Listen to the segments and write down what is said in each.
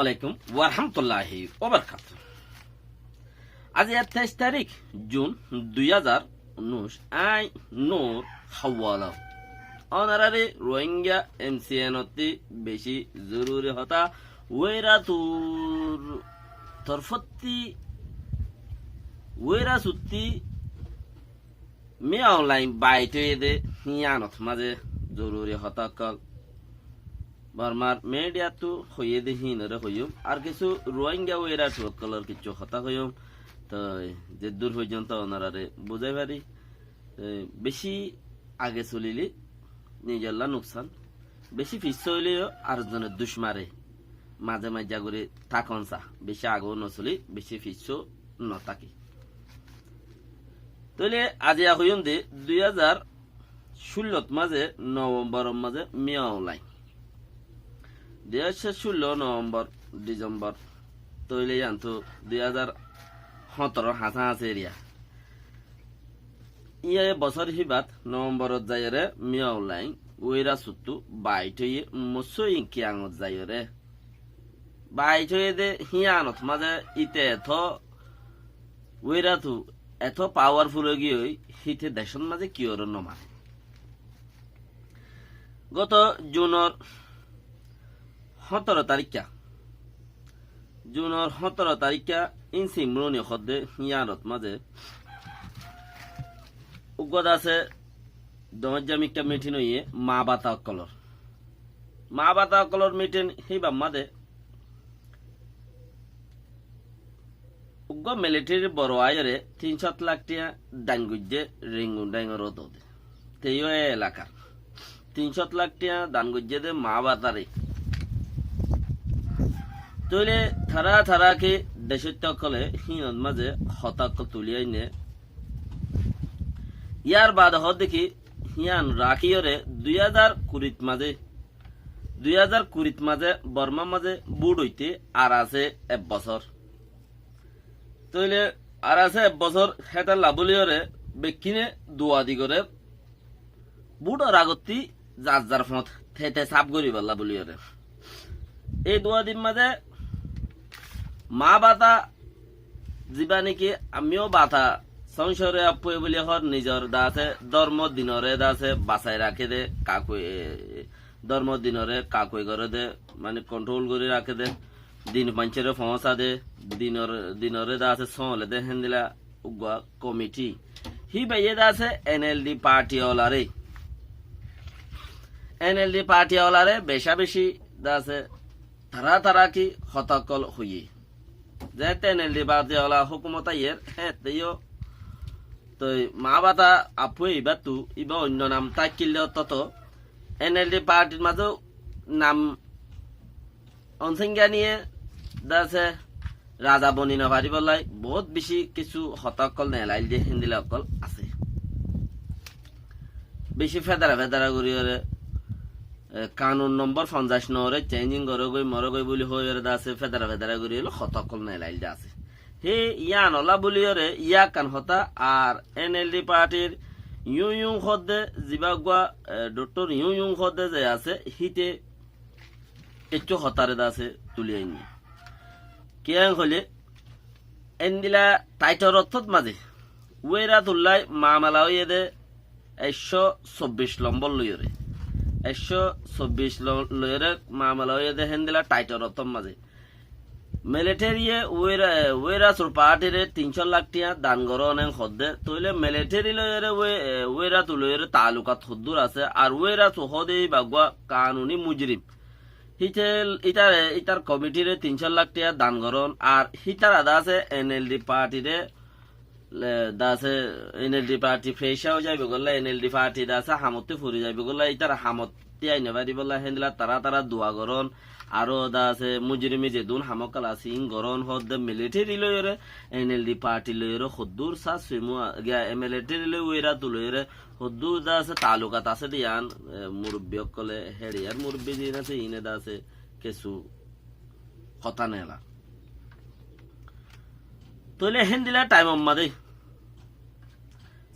আলাইকুম ওয়া রাহমাতুল্লাহি ওয়া বারাকাতুহু। আজ ২৩ তারিখ জুন ২০১৯ আই নূর হাওয়ালা অনারারে রোহিঙ্গা এমসিএনতি বেশি জরুরি হতা ওয়েরা তুর তরফতি ওয়েরা সুত্তি মে অনলাইন বাইতে দে হিয়ানত মাঝে জরুরি হতা কল বর্মার মিডিয়া তো হইয়ে দে হিনরে হইম আর কিছু রোহিঙ্গা ওয়েরা কলর কিছু হতা হইম তো যে দূর পর্যন্ত ওনারারে বুঝাই পারি বেশি আগে চলিলে নিজের নুকসান বেশি পিছ হইলেও আর জনের দুশ্মারে মাঝে মাঝে করে থাকন চা বেশি আগেও নচলি বেশি পিছ নথাকি তাহলে আজি হইম দে ২০১৬ মাঝে নভেম্বর মাঝে মিয়া অনলাইন ২০১৬ নভেম্বর ডিসেম্বর তৈলে জানতো ২০১৭ হাসা হাসে এরিয়া ইয়ে বছর হিবাত নভেম্বরত যাইরে মিয়া অনলাইন ওইরা সুতু বাইট হয়ে মসো ইঙ্কিয়াঙত যাইরে বাইট হয়ে দে হিয়ানত মাঝে ইতে এত ওইরা তু এত পাওয়ারফুল গিয়ে হিতে দেশন মাঝে কিয়র নমানে গত জুনের 17 তারিখা জুনের 17 তারিখা ইনসি মরুনি খদ্দে হিয়ানত মাঝে উগদ আছে দমজ্জামিকা মিটিন হইয়ে মা বাতা কলর মিটিন হিবা মাদে উগ্র মিলিটারি বড় আয়রে ৩০০ লাখ টিয়া দানগুজ্জে রিঙ্গু ডাঙ্গর দে তেইও এলাকার ৩০০ লাখ টিয়া দানগুজ্জে দে মা বাতারে তৈলে থারাকে দেশত্যাকলে হিনত মাঝে হতাক তুলিয়াই নে ইয়ার বাদ হ দেখি হিয়ান রাখিয়রে ২০২০ মাঝে বর্মা মাঝে বুট হইতে আর আছে ১ বছর তৈলে আর আছে ১ বছর হেতার লাভলিয়রে বেকিনে দুয়াদি করে বুটর আগতি যার ফত থেতে সাপ করিব লাভলিয়রে এই দুয়াদিন মাঝে মা বাতা যিবা নেকি আমিও বাতা সংসারে আপুয়ে বলি হর নিজর দাসে ধর্ম দিনরে দাসে বাঁচাই রাখে দে কাকুই ধর্ম দিনরে কাকুই করে দে মানে কন্ট্রোল করে রাখে দে দিন পাঞ্চেরে পৌঁছা দে দিনরে দাসে সলে দে হেন্দিলা উগা কমিটি হি বাইয়ে দাসে এনএলডি পার্টিওয়ালারে বেশা বেশি দাসে তারা কি হতাকল হইয়ে যেতে এনএলডি পার্টিওয়ালা হুকুমত আইয়ের হ্যাঁ তেইও তো মা বাতা আপু ইবা তু ইবা অন্য নাম তাই কিনলে তত এনএলডি পার্টির মাঝেও নাম অনসংজ্ঞা নিয়ে দাসে রাজা বনি না পারি বলাই বহুত বেশি কিছু হতাকল নেলাইল যে হিন্দিলা অকল আছে বেশি ফেদারা করিয়ে কানুন নম্বর ৫০ নহরে চেঞ্জিং করে গই মর গই বলি হয়ে দাসে ফেদারা করিয়ে হতাকল নেলাইল যে আছে হে ইয়া নলা বলিয়রে ইয়া কান হতা আর এনএলডি পার্টির ইউ হদে জিবাগুয়া ডক্টর ইউ হদে যে আছে হিতে একটু হতারে দাসে তুলিয়ে নি কেয়াং হলে এন্দিলা টাইটর অর্থত মাঝে ওয়েরা তুল্লাই মামালা হইয়ে দে ১২৪ নম্বর লইরে ১২৪ লইরে মামালা হইয়ে দে হেন্দিলা টাইটর অর্থম মাঝে মিলিটারিয়ে ওয়েরা সুর পার্টিরে ৩০০ লাখ টিয়া দান গরো অনেক হদে তইলে মিলিটারি লইরে ওয়েরা তুলইরে তালুকাত হদ্দুর আছে আর ওয়েরা হদে বাগুয়া কানুনি মুজরিম ইটার কমিটিরে ৩০০ লাখ টিয়া দান গরন আর হিতার আদা আছে এনএলডি পার্টিরে দাসে এনএলডি পার্টি ফেসাও যাইবে গল্লা এনএলডি পার্টি দাসে হামতে ফুরি যাইবে গল্লা ইটার হামতে আইনে পারি বললা হেন্দিলা তারা দোয়া গরন আরো দাসে মুজরিমি যে দুন হামকাল আসিং গরন হদ মিলিটারি লইরে এনএলডি পার্টি লইরে হদ্দুর সা সুইমু গিয়া মিলিটারি লইরা তুলইরে হদ্দুর দাসে তালুকাত আছে দিয়ান মুরব্বী কলে হেড়িয়ার মুরব্বী দিন আছে ইনে দাসে কিছু কথা নেলা তইলে হেন্দিলা টাইম মাদে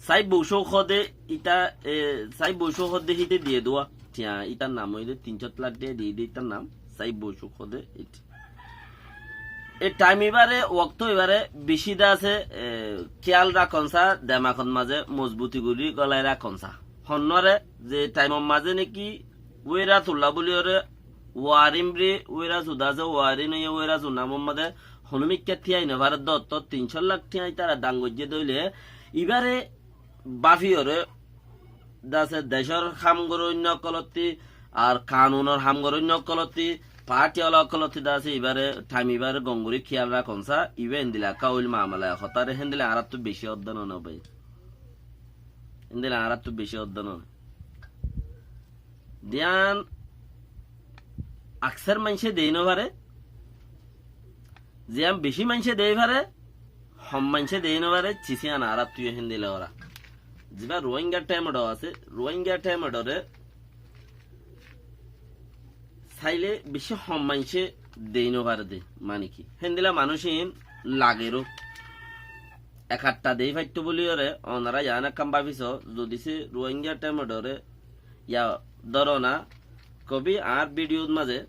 সাই বৌশো খদে ইটা সাই বৌশো খদে হিতে দিয়ে দোয়া টিয়া ইটার নাম হইলে ৩০০ লাখ দিয়ে দিয়ে ইটার নাম সাই বৌশো খদে এই টাইম এবারে ওক্ত এবারে বেশি দা আছে খেয়াল রাখনসা দেমাখন মাঝে মজবুতি গুলি গলায় রাখনসা হন্নরে যে টাইমের মাঝে নাকি ওয়েরা তুল্লা বলি ওরে ওয়ারিম রে ওয়েরা সুদা যে ওয়ারি নয় ওয়েরা সুনামর মাঝে হনুমিককে থিয়াই না ভারত দত্ত 300 লাখ থিয়াই তারা ডাঙ্গজ্জে দইলে এবারে বাফি ওরে দাসে দেশের হামগরণ্য কলতি আর কানুনের হামগরণ্য কলতি পার্টি অলকলতি দাসে এবারে টাইম এবারে গঙ্গুরি খেয়াল রাখনসা ইবে হিন্দিলা কাউল মামলা হতারে হিন্দিলা আর তো বেশি অধ্যয়ন না ভাই হিন্দিলা আর তো বেশি অধ্যয়ন ধ্যান আকসার মানুষে দেই না পারে যে বেশি মানুষে দেই পারে হম মানুষে দেই না পারে চিসিয়ান আর তুই হিন্দিলা ওরা যেবা রোহিঙ্গা টাইমড আছে রোহিঙ্গা টাইমডরে চাইলে বেশি হম মানুষে দেই না পারে দে মানে কি হিন্দিলা মানুষহীন লাগেরও এক আটটা দেই ফাইতো বলি ওরে ওনারা জানা কাম ভাবিস যদি সে রোহিঙ্গা টাইমডরে ইয়া ধরো না কবি আর ভিডিওর মাঝে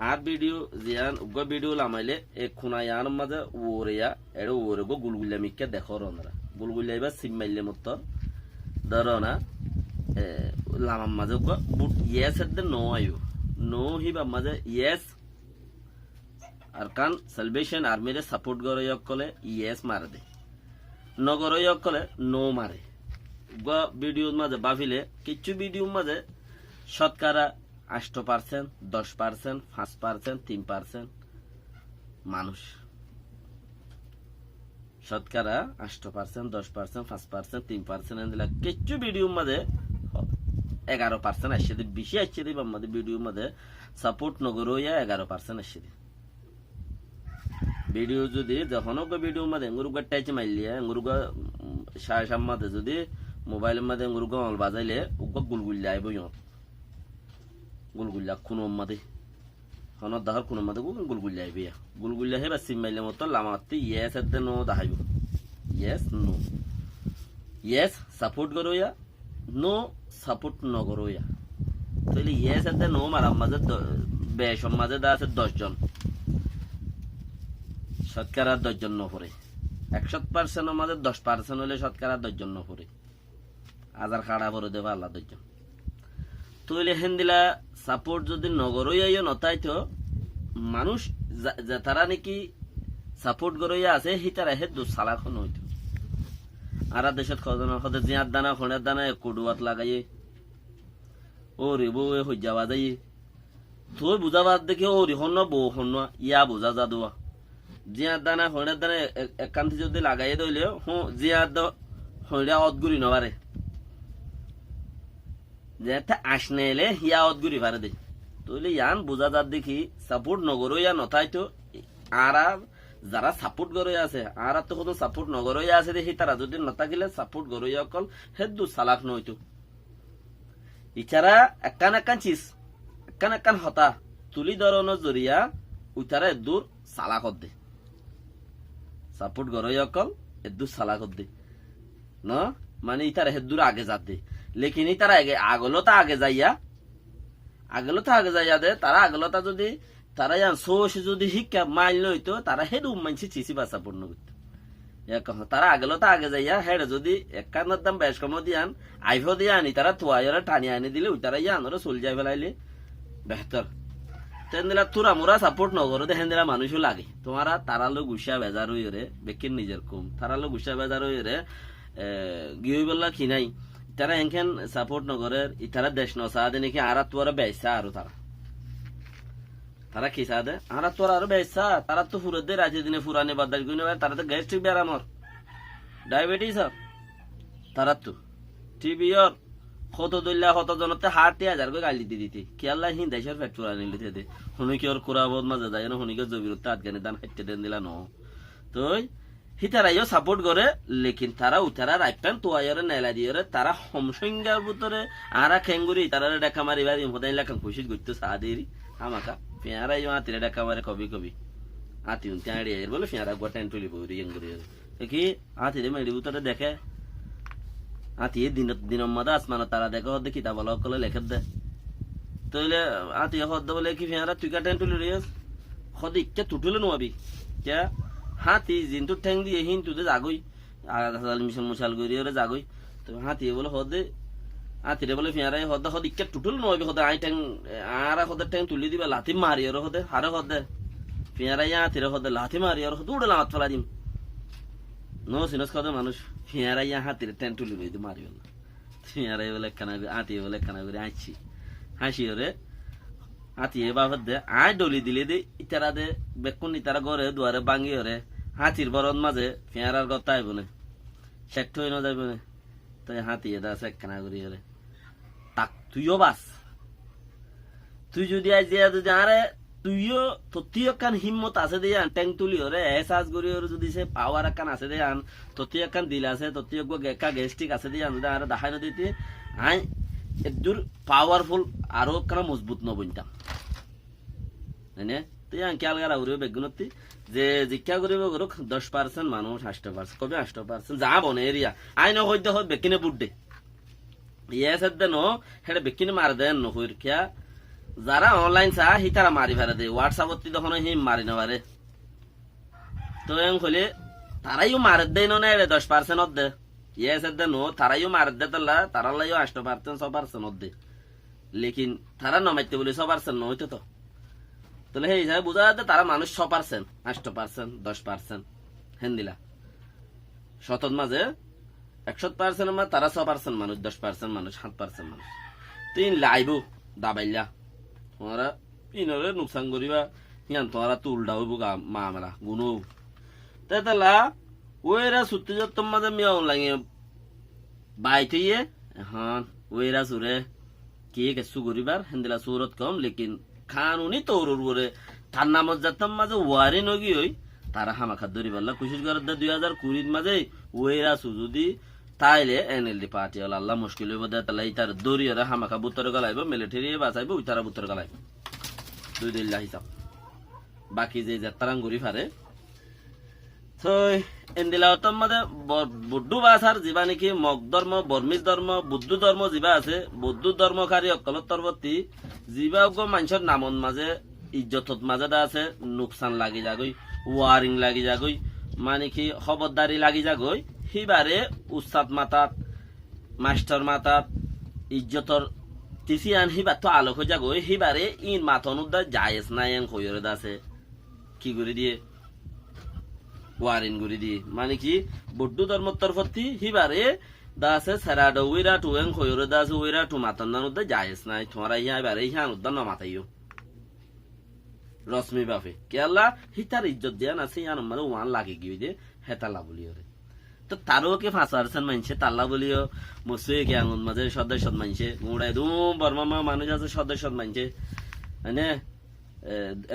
আর ভিডিও জিয়ান উগ্র ভিডিও লামাইলে এক খুনা ইয়ার মাঝে ওরেয়া এর ওরে গো গুলগুলা মিক্কা দেখো ওনারা গুলগুলা এবার সিম মাইলে মতো ধরো না লামার মাঝে বুট ইয়েস এর নো আয়ু নো হিবা মাঝে ইয়েস আর কান সালভেশন আর্মিরে সাপোর্ট করে কলে ইয়েস মারে দে নগর কলে নো মারে ভিডিওর মাঝে বাফিলে কিছু ভিডিওর মাঝে শতকরা 8% 10% 5% 3% মানুষ শতকরা 8% 10% 5% 3% এন্দিলা কিছু ভিডিওর মাঝে 11% আসছে বেশি আসছে দিবা আমাদের ভিডিওর মাঝে সাপোর্ট নগর হইয়া 11% আসছে ভিডিও যদি যখন ভিডিওর মাঝে গুরুগা টাইচ মাইলিয়া গুরুগা সাম মাঝে যদি মোবাইলের মাঝে গুরুগা অল বাজাইলে উগা গুলগুল্লা আইব গুলগুল্লা কোন মাদে হন দাহর কোন মাদে গুলগুল্লা আইবে গুলগুল্লা হেবা সিম মাইলে মতো লামাতে ইয়েস এর নো দাহাইব ইয়েস নো ইয়েস সাপোর্ট করোয়া নো সাপোর্ট ন করোয়া তাহলে ইয়েস এর নো মারাম মাঝে বেশম মাঝে দা আছে 10 জন শতকরা 10 জন নপরে 100% মাঝে 10% হলে শতকরা 10 জন নপরে হাজার খাড়া করে দেবা আল্লাহ 10 জন তইলে হিন্দিলা সাপোর্ট যদি নগরইয়া নতাই তো মানুষ তারা নাকি সাপোর্ট করইয়া আছে হি তারা হে দুসালাখন হইতো আর দেশত খদে জিয়ার দানা খনের দানা কুডুয়াত লাগাইয়ে ও রে বউ হই যাওয়া যাই তুই বুঝাবাদ দেখে ও রে হন্ন বউ হন্ন ইয়া বুঝা যাদুয়া জিয়ার দানা খনের দানা একান্তি যদি লাগাইয়ে দইলে জিয়ার দ হইরা অদগুরি নবারে যেটা আসনে এলে হিয়া অদগুরি পারে দে তইলে ইয়ান বোঝা যার দেখি সাপোর্ট নগরও ইয়া নথাই তো আর যারা সাপোর্ট করে আছে আর তো কোনো সাপোর্ট নগরও আছে দেখি তারা যদি নথাকিলে সাপোর্ট গরই অকল হেদু সালাক নইতো ইচারা একান চিজ একান হতা তুলি ধরনের জরিয়া উইতারা এদুর সালাক দে সাপোর্ট গরই অকল এদুর সালাক দে ন মানে ইতারা হেদুর আগে যাতে লেকিন তারা আগলতা আগে যাইয়া দে তারা আগলতা যদি তারা সোস যদি শিক্ষা মাইল নইতো তারা হেডু মানছি চিসি বাসা পূর্ণ করতো তারা আগলতা আগে যাইয়া হেড যদি একান্নর দাম বেশ কম দিয়ান আইফ দিয়ে আনি তারা তোয়াইরা টানি আনি দিলে ওই তারা ইয়ান চল যাই ফেলাইলে বেহতর তেন দিলা তোরা মোরা সাপোর্ট নগরো দেখেন দিলা মানুষও লাগে তোমারা তারা লোক গুসা বেজার হই রে বেকিন নিজের কম তারা লোক গুসা বেজার হই রে গিয়ে বললা কি নাই তারা এখান সাপোর্ট নগরের ইতারা দেশ নসা দে নাকি আর তোরা বেসা আরো তারা কি সাদে আর তোরা আরো বেসা তারা তো ফুরদে রাজি দিনে ফুরানে বাদাল গুনে তারা তো গ্যাস্ট্রিক বেরামর ডায়াবেটিস তারা তো টিবি ওর কত দইলা কত জনতে 60,000 করে গালি দিতে কি আল্লাহ হিন দেশের ফ্যাক্টরি আনিলে দে হুনি কি ওর কুরাবদ মাঝে যায় না হুনি কে জবিরতে আটগানি দান হাইতে দেন দিলা ন তো হিতারাইও সাপোর্ট করে লেকিন তারা উতারা রাইপান তো আয়রে নেলা দিয়ে তারা হমসংজ্ঞার ভিতরে আরা খেঙ্গুরি তারা দেখা মারি বাড়ি হোদাই লাখান খুশি করতে সাদেরি আমাকা ফেয়ারাই আতিরে দেখা মারে কবি আতি উনতে আড়িয়ে বলে ফেয়ারা গোটাইন তুলি বইরি এঙ্গুরি কি আতিরে মেরি উতারে দেখে আতি দিনের মধ্যে আসমান তারা দেখে হদ্দে কিতাব করে লেখে দে তইলে আতি হদ্দে বলে কি ফেয়ারা তুই কাটাইন তুলি রিয়াস হদে ইকে টুটলে নোয়াবি কে হাতি জিন্তু ঠ্যাং দিয়ে হিন্তুতে জাগই আলাদা মিশন মুশাল গড়ি ওরে জাগই তো হাতি বলে হদে হাতিরে বলে ফিয়ারাই হদে হদে ইকে টুটল নোয়াবি হদে আই ঠ্যাং আর হদে ঠ্যাং তুলি দিবা লাথি মারি ওর হদে হারে হদে ফিয়ারাই হাতিরে হদে লাথি মারি ওর হদে উড়ে লাত ফেলা দিম নো সিনস কদে মানুষ ফিয়ারাই হাতিরে ঠ্যাং তুলি দিতে মারিও না ফিয়ারাই বলে কানা হাতি বলে কানা করে আইছি হাসি ওরে হাতি এ বাবার দে আয় ডলি দিলে দে ইতারা দে বেকুন ইতারা ঘরে দুয়ারে ভাঙি ওরে হাতির বরণ মাঝে ফিয়ারার কথা আইব না সেট হয়ে না যাইব না তাই হাতি এদা আছে একখানা করি ওরে তাক তুইও বাস তুই যদি আজ দিয়া যদি আরে তুইও ততিও কান হিম্মত আছে দিয়ে আন ট্যাং তুলি ওরে এহসাস করি ওরে যদি সে পাওয়ার কান আছে দিয়ে আন ততিও কান দিল আছে ততিও গেকা গেস্টিক আছে দিয়ে আন যদি আরে দেখাই না দিতে আই এদুর পাওয়ারফুল আরো কানা মজবুত নবইতাম এনে তুই আঙ্কি আলগা উড়িও বেগুনতি যে জিজ্ঞা করিব করুক 10% মানুষ 8% কবে 8% যা বনে এরিয়া আইন হইতে হয় বেকিনে বুড্ডে ইয়েস দেন হেডে বেকিনে মার দেন নহইর কিয়া যারা অনলাইন চা হি তারা মারি ফেলে দে হোয়াটসঅ্যাপ তি তখন হি মারি না পারে তো এম হলে তারাইও মার দেয় না এরে 10% দে ইয়েস দেন তারাইও মার দে তালা তারা লাইও 8% 100% দে লেকিন তারা নমাইতে বলে 100% নইতো তো তাহলে সেই হিসাবে বোঝা যাচ্ছে তারা মানুষ 6%, 8%, 10% হেন দিলা শতত মাঝে 100% মাঝে তারা 6% মানুষ 10% মানুষ 7% মানুষ তিন লাইব দাবাইলা তোমরা ইনরে নুকসান করিবা ইয়ান তোমরা তো উল্টা হইব মামলা গুনো তেতলা ওইরা সুত্তি যত্তম মাঝে মিয়া লাগে বাইতে হ্যাঁ ওইরা সুরে কে কিছু করিবার হেন দিলা সুরত কম লেকিন খানুনি তৌরুর করে তার নামত যাতাম মাঝে ওয়ারি নগি হই তারা হামাখা ধরি পারলা কুশিস করে 2020 মাঝে ওয়েরা সুজুদি তাইলে এনএলডি পার্টি হল আল্লাহ মুশকিল হইব দে তাহলে তার দড়ি ওরা হামাখা বুতরে গলাইব মিলিটারি বাঁচাইব ওই তারা বুতরে গলাইব 2 লাখ হিসাব বাকি যে যাত্রাং ঘুরি ফারে তো এন্দিলা অতম মাঝে বৌদ্ধ ভাষার যা নাকি মগ ধর্ম বর্মিজ ধর্ম বুদ্ধ ধর্ম যা আছে বৌদ্ধ ধর্মকারী অকলত তরবর্তী যা মানুষের নামন মাঝে ইজ্জতত মাঝে আছে নোকসান লাগি যাগই ওয়ারিং লাগি যাগই মানে কি খবরদারি লাগি যাগই সিবারে উস্তাদ মাতাত মাস্টার মাতাত ইজ্জতর তিসি আন সিবার তো আলোক হয়ে যাগই সিবারে ইন মাথন উদ্দার জায়েজ নাই এন কইরে আছে কি করে দিয়ে ওয়ারিং করে দিয়ে মানে কি বৌদ্ধ ধর্মের তরফতি সিবারে দাসে সেরাডো উইরা টুয়েং কইরে দাস উইরা টু মাতন না উদ্দার জায়েজ নাই তোমরা ইহা এবারে ইহা উদ্দার না মাতাইও রশ্মি বাপে কেলা হিতার ইজ্জত দিয়া না সেই মানে ওয়ান লাগে গিয়ে যে হেতালা বলিও রে তো তারও কে 5% মানছে তাল্লা বলিও মুসুয়ে কে আঙুন মাঝে সদস্য মানছে মুড়াই দুম বর্মা মানুষ আছে সদস্য মানছে মানে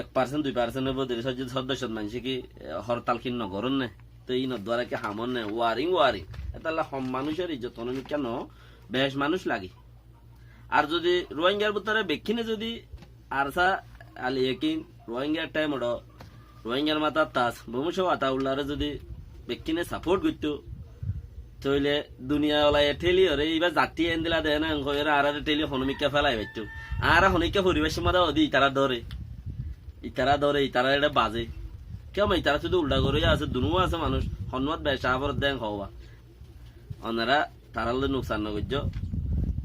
1% 2% বদলে সদস্য মানছে কি হরতাল কিন নগরন নে তো এই নদ্বারা কি হামন নে ওয়ারিং এতাল্লা হম মানুষের ইজ্জত অনমি কেন বেশ মানুষ লাগে আর যদি রোহিঙ্গার ভিতরে বেক্ষিনে যদি আরসা আলি একিন রোহিঙ্গার টাইম ওড় রোহিঙ্গার মাথা তাস বমুসব আতা উল্লারে যদি বেক্ষিনে সাপোর্ট করতো তইলে দুনিয়া ওলাই ঠেলি ওরে এইবার জাতি এন দিলা দেয় না আর ঠেলি হনুমিকা ফেলাই পাইতো আর হনুমিকা পরিবেশের মধ্যে ওদি ইতারা ধরে ইতারা এটা বাজে কেমন ইতারা শুধু উল্টা করে আছে দুনুও আছে মানুষ হনুমাত বেসাবর দেন হওয়া ওনারা তারালে নোকসান নগর্য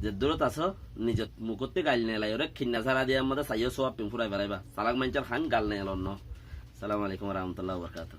যে দূরত আছো নিজত মুখতে গাইল নেলাই ওরে খিন্না ছাড়া দিয়ে আমাদের চাইও সব পিং ফুরাই বেড়াইবা সালাক মাঞ্চার খান গাল নেল সালাম আলাইকুম রহমতুল্লাহ বরকাত।